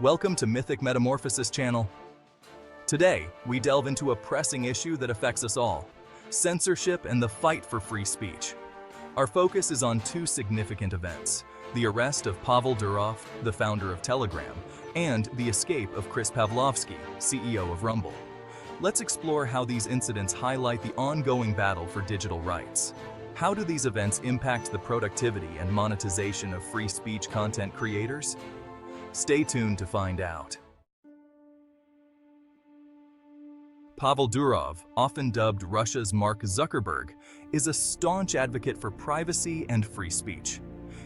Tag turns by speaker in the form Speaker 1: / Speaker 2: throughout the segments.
Speaker 1: Welcome to Mythic Metamorphosis channel. Today, we delve into a pressing issue that affects us all: censorship and the fight for free speech. Our focus is on two significant events: the arrest of Pavel Durov, the founder of Telegram, and the escape of Chris Pavlovski, CEO of Rumble. Let's explore how these incidents highlight the ongoing battle for digital rights. How do these events impact the productivity and monetization of free speech content creators? Stay tuned to find out. Pavel Durov, often dubbed Russia's Mark Zuckerberg, is a staunch advocate for privacy and free speech.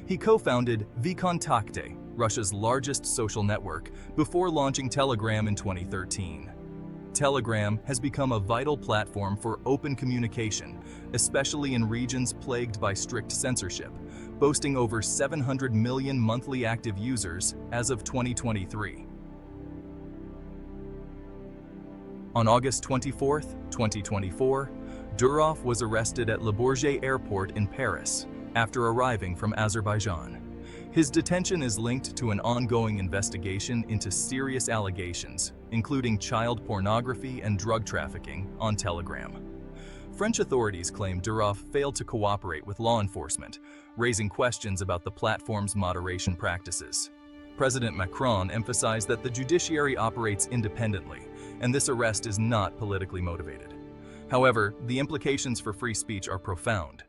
Speaker 1: He co-founded VKontakte, Russia's largest social network, before launching Telegram in 2013. Telegram has become a vital platform for open communication, especially in regions plagued by strict censorship, boasting over 700 million monthly active users as of 2023. On August 24, 2024, Durov was arrested at Le Bourget Airport in Paris after arriving from Azerbaijan. His detention is linked to an ongoing investigation into serious allegations, including child pornography and drug trafficking, on Telegram. French authorities claim Durov failed to cooperate with law enforcement, raising questions about the platform's moderation practices. President Macron emphasized that the judiciary operates independently, and this arrest is not politically motivated. However, the implications for free speech are profound.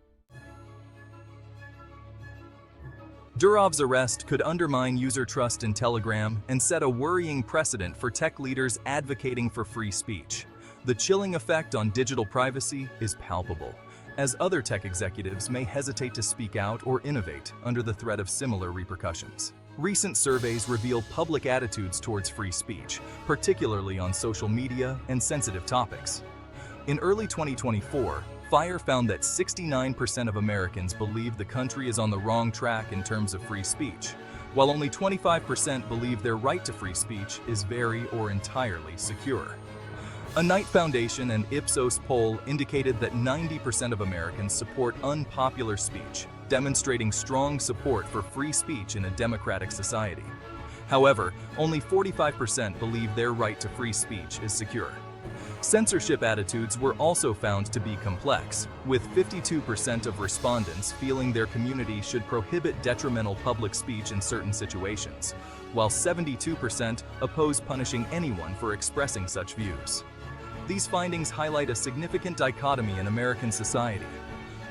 Speaker 1: Durov's arrest could undermine user trust in Telegram and set a worrying precedent for tech leaders advocating for free speech. The chilling effect on digital privacy is palpable, as other tech executives may hesitate to speak out or innovate under the threat of similar repercussions. Recent surveys reveal public attitudes towards free speech, particularly on social media and sensitive topics. In early 2024, Fire found that 69% of Americans believe the country is on the wrong track in terms of free speech, while only 25% believe their right to free speech is very or entirely secure. A Knight Foundation and Ipsos poll indicated that 90% of Americans support unpopular speech, demonstrating strong support for free speech in a democratic society. However, only 45% believe their right to free speech is secure. Censorship attitudes were also found to be complex, with 52% of respondents feeling their community should prohibit detrimental public speech in certain situations, while 72% oppose punishing anyone for expressing such views. These findings highlight a significant dichotomy in American society.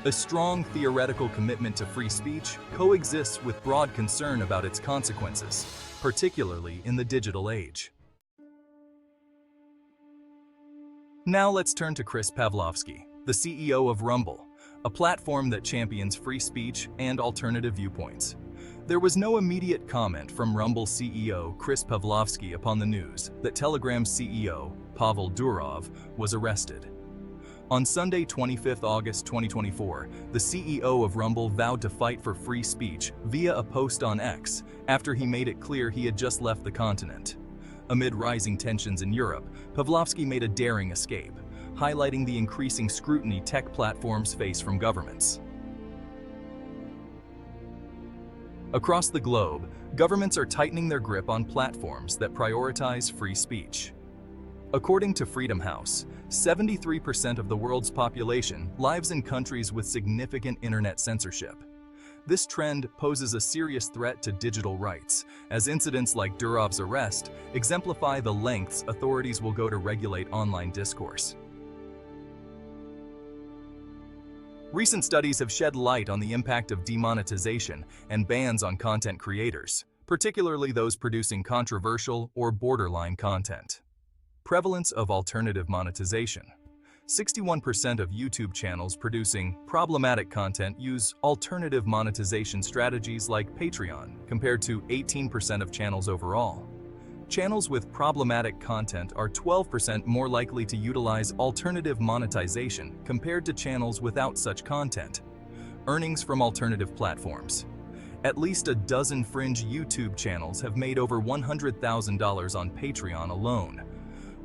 Speaker 1: A strong theoretical commitment to free speech coexists with broad concern about its consequences, particularly in the digital age. Now let's turn to Chris Pavlovski, the CEO of Rumble, a platform that champions free speech and alternative viewpoints. There was no immediate comment from Rumble CEO Chris Pavlovski upon the news that Telegram's CEO, Pavel Durov, was arrested. On Sunday, 25 August 2024, the CEO of Rumble vowed to fight for free speech via a post on X after he made it clear he had just left the continent. Amid rising tensions in Europe, Pavlovski made a daring escape, highlighting the increasing scrutiny tech platforms face from governments. Across the globe, governments are tightening their grip on platforms that prioritize free speech. According to Freedom House, 73% of the world's population lives in countries with significant internet censorship. This trend poses a serious threat to digital rights, as incidents like Durov's arrest exemplify the lengths authorities will go to regulate online discourse. Recent studies have shed light on the impact of demonetization and bans on content creators, particularly those producing controversial or borderline content. Prevalence of alternative monetization. 61% of YouTube channels producing problematic content use alternative monetization strategies like Patreon, compared to 18% of channels overall. Channels with problematic content are 12% more likely to utilize alternative monetization compared to channels without such content. Earnings from alternative platforms. At least a dozen fringe YouTube channels have made over $100,000 on Patreon alone.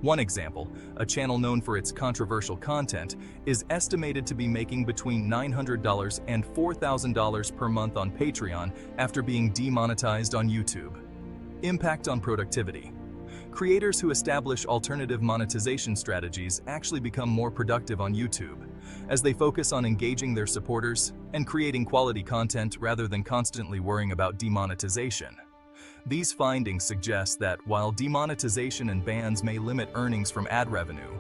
Speaker 1: One example, a channel known for its controversial content, is estimated to be making between $900 and $4,000 per month on Patreon after being demonetized on YouTube. Impact on productivity. Creators who establish alternative monetization strategies actually become more productive on YouTube, as they focus on engaging their supporters and creating quality content rather than constantly worrying about demonetization. These findings suggest that while demonetization and bans may limit earnings from ad revenue,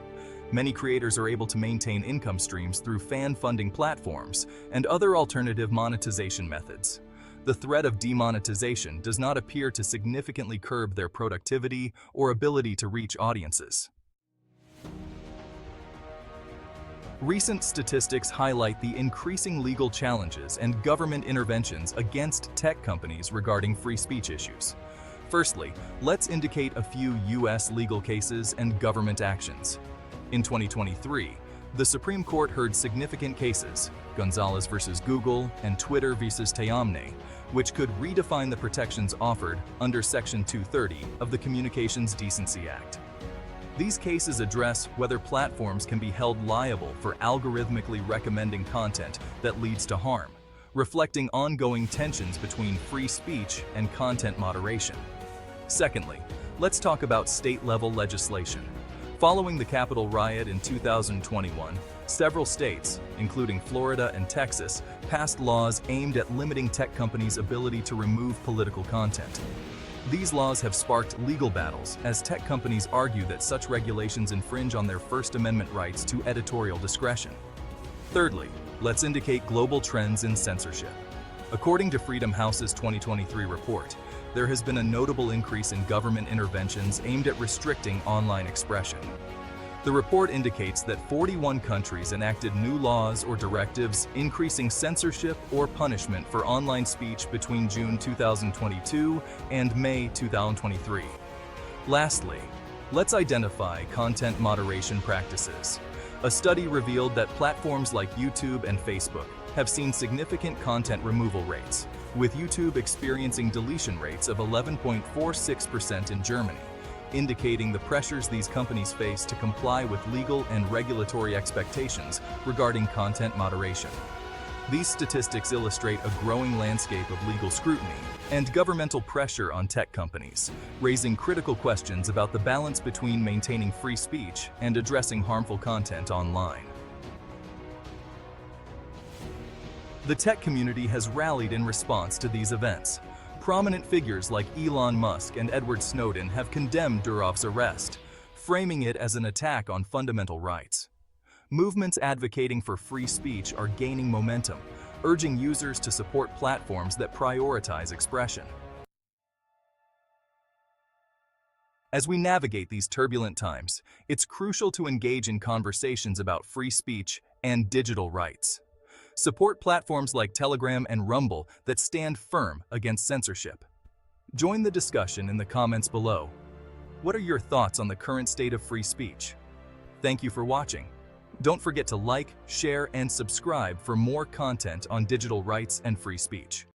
Speaker 1: many creators are able to maintain income streams through fan funding platforms and other alternative monetization methods. The threat of demonetization does not appear to significantly curb their productivity or ability to reach audiences. Recent statistics highlight the increasing legal challenges and government interventions against tech companies regarding free speech issues. Firstly, let's indicate a few U.S. legal cases and government actions. In 2023, the Supreme Court heard significant cases, Gonzalez versus Google and Twitter versus Tiamne, which could redefine the protections offered under Section 230 of the Communications Decency Act. These cases address whether platforms can be held liable for algorithmically recommending content that leads to harm, reflecting ongoing tensions between free speech and content moderation. Secondly, let's talk about state-level legislation. Following the Capitol riot in 2021, several states, including Florida and Texas, passed laws aimed at limiting tech companies' ability to remove political content. These laws have sparked legal battles as tech companies argue that such regulations infringe on their First Amendment rights to editorial discretion. Thirdly, let's indicate global trends in censorship. According to Freedom House's 2023 report, there has been a notable increase in government interventions aimed at restricting online expression. The report indicates that 41 countries enacted new laws or directives increasing censorship or punishment for online speech between June 2022 and May 2023. Lastly, let's identify content moderation practices. A study revealed that platforms like YouTube and Facebook have seen significant content removal rates, with YouTube experiencing deletion rates of 11.46% in Germany, indicating the pressures these companies face to comply with legal and regulatory expectations regarding content moderation. These statistics illustrate a growing landscape of legal scrutiny and governmental pressure on tech companies, raising critical questions about the balance between maintaining free speech and addressing harmful content online. The tech community has rallied in response to these events. Prominent figures like Elon Musk and Edward Snowden have condemned Durov's arrest, framing it as an attack on fundamental rights. Movements advocating for free speech are gaining momentum, urging users to support platforms that prioritize expression. As we navigate these turbulent times, it's crucial to engage in conversations about free speech and digital rights. Support platforms like Telegram and Rumble that stand firm against censorship. Join the discussion in the comments below. What are your thoughts on the current state of free speech? Thank you for watching. Don't forget to like, share, and subscribe for more content on digital rights and free speech.